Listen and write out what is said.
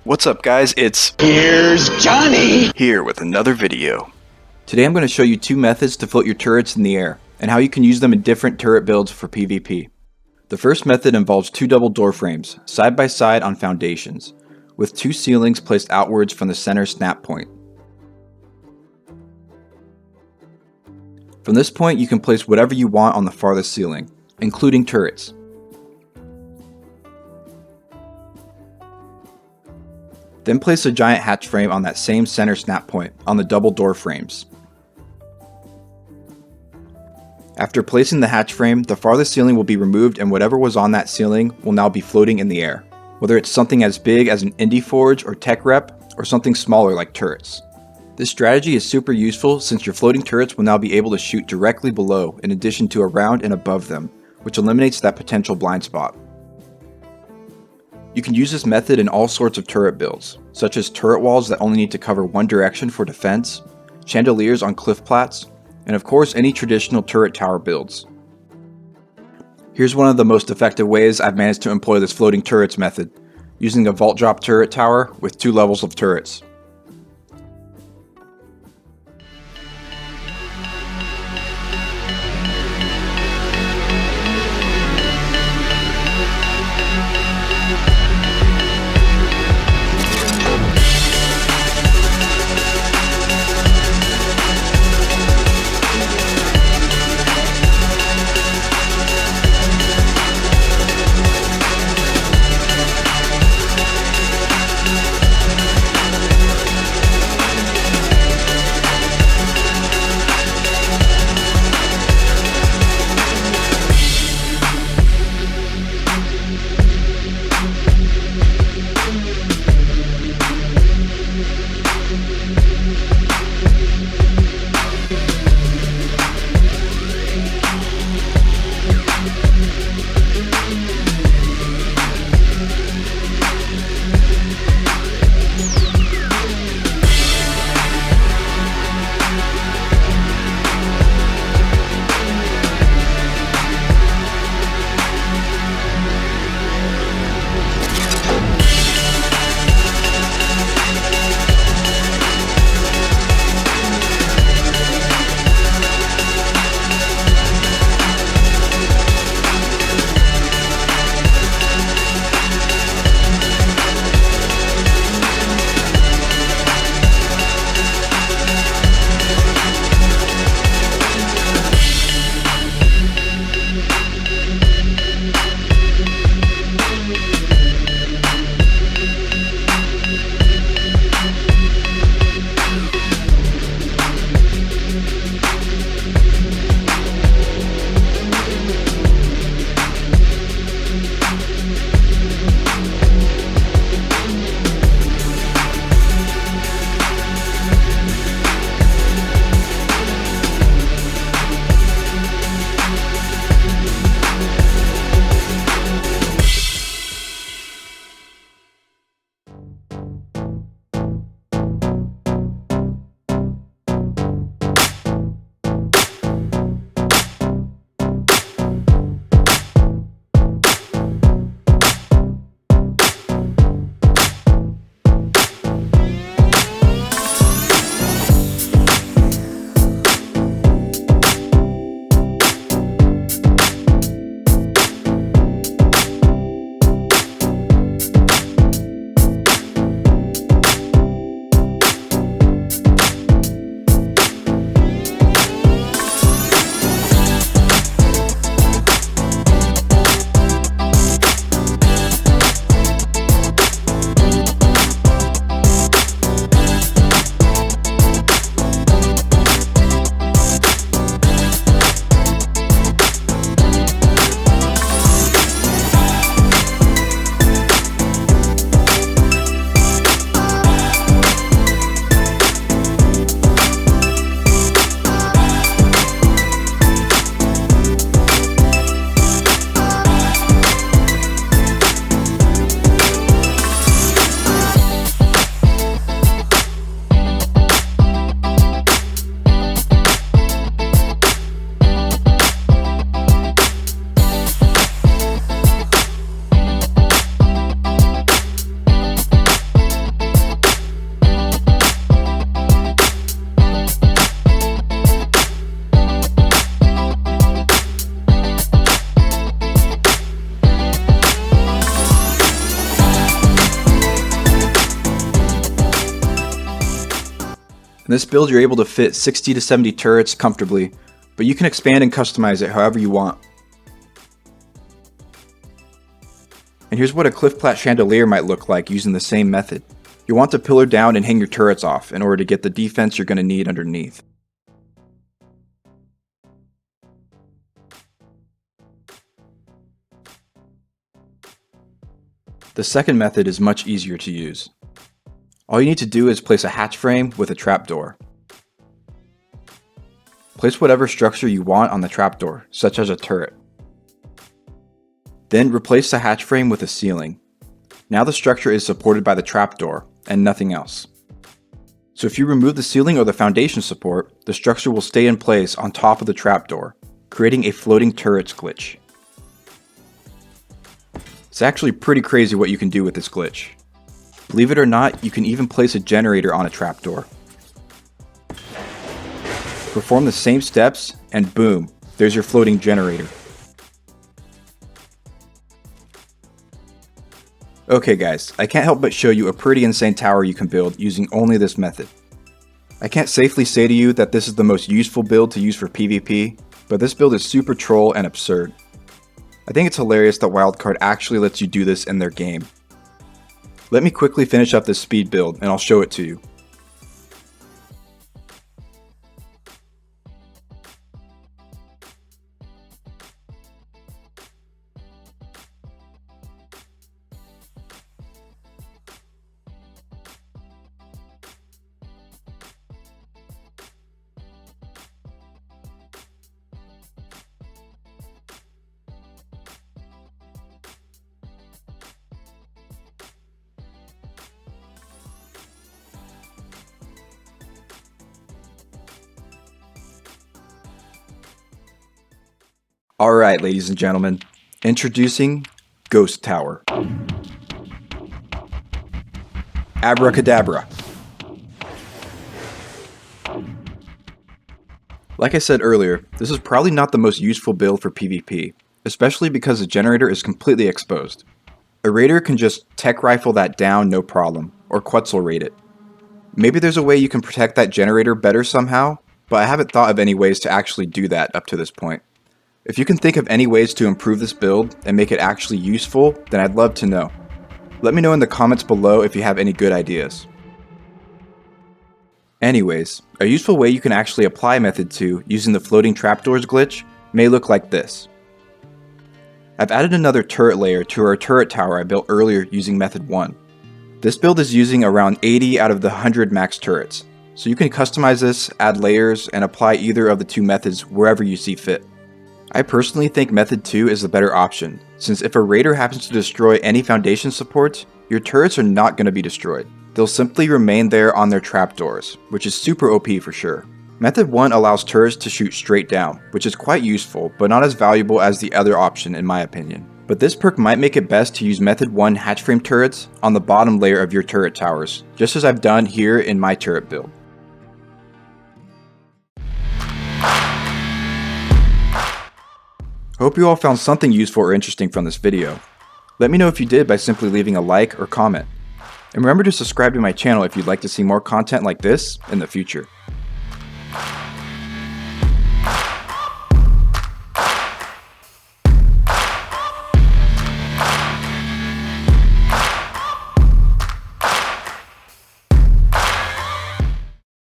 What's up guys, Here's Johnny! here with another video. Today I'm going to show you two methods to float your turrets in the air, and how you can use them in different turret builds for PvP. The first method involves two double door frames, side by side on foundations, with two ceilings placed outwards from the center snap point. From this point you can place whatever you want on the farthest ceiling, including turrets. Then place a giant hatch frame on that same center snap point on the double door frames. After placing the hatch frame, the farthest ceiling will be removed and whatever was on that ceiling will now be floating in the air, whether it's something as big as an indie forge or tech rep, or something smaller like turrets. This strategy is super useful since your floating turrets will now be able to shoot directly below in addition to around and above them, which eliminates that potential blind spot. You can use this method in all sorts of turret builds, such as turret walls that only need to cover one direction for defense, chandeliers on cliff plats, and of course any traditional turret tower builds. Here's one of the most effective ways I've managed to employ this floating turrets method, using a vault drop turret tower with two levels of turrets. In this build you're able to fit 60 to 70 turrets comfortably, but you can expand and customize it however you want. And here's what a cliff plat chandelier might look like using the same method. You'll want to pillar down and hang your turrets off in order to get the defense you're going to need underneath. The second method is much easier to use. All you need to do is place a hatch frame with a trapdoor. Place whatever structure you want on the trapdoor, such as a turret. Then replace the hatch frame with a ceiling. Now the structure is supported by the trapdoor and nothing else. So if you remove the ceiling or the foundation support, the structure will stay in place on top of the trapdoor, creating a floating turrets glitch. It's actually pretty crazy what you can do with this glitch. Believe it or not, you can even place a generator on a trapdoor. Perform the same steps and boom, there's your floating generator. Okay guys, I can't help but show you a pretty insane tower you can build using only this method. I can't safely say to you that this is the most useful build to use for PvP, but this build is super troll and absurd. I think it's hilarious that Wildcard actually lets you do this in their game. Let me quickly finish up this speed build and I'll show it to you. Alright ladies and gentlemen, introducing Ghost Tower. Abracadabra. Like I said earlier, this is probably not the most useful build for PvP, especially because the generator is completely exposed. A raider can just tech rifle that down no problem, or Quetzal raid it. Maybe there's a way you can protect that generator better somehow, but I haven't thought of any ways to actually do that up to this point. If you can think of any ways to improve this build and make it actually useful, then I'd love to know. Let me know in the comments below if you have any good ideas. Anyways, a useful way you can actually apply method 2 using the floating trapdoors glitch may look like this. I've added another turret layer to our turret tower I built earlier using method 1. This build is using around 80 out of the 100 max turrets, so you can customize this, add layers, and apply either of the two methods wherever you see fit. I personally think method 2 is the better option, since if a raider happens to destroy any foundation supports, your turrets are not going to be destroyed. They'll simply remain there on their trapdoors, which is super OP for sure. Method 1 allows turrets to shoot straight down, which is quite useful, but not as valuable as the other option in my opinion. But this perk might make it best to use method 1 hatch frame turrets on the bottom layer of your turret towers, just as I've done here in my turret build. Hope you all found something useful or interesting from this video. Let me know if you did by simply leaving a like or comment. And remember to subscribe to my channel if you'd like to see more content like this in the future.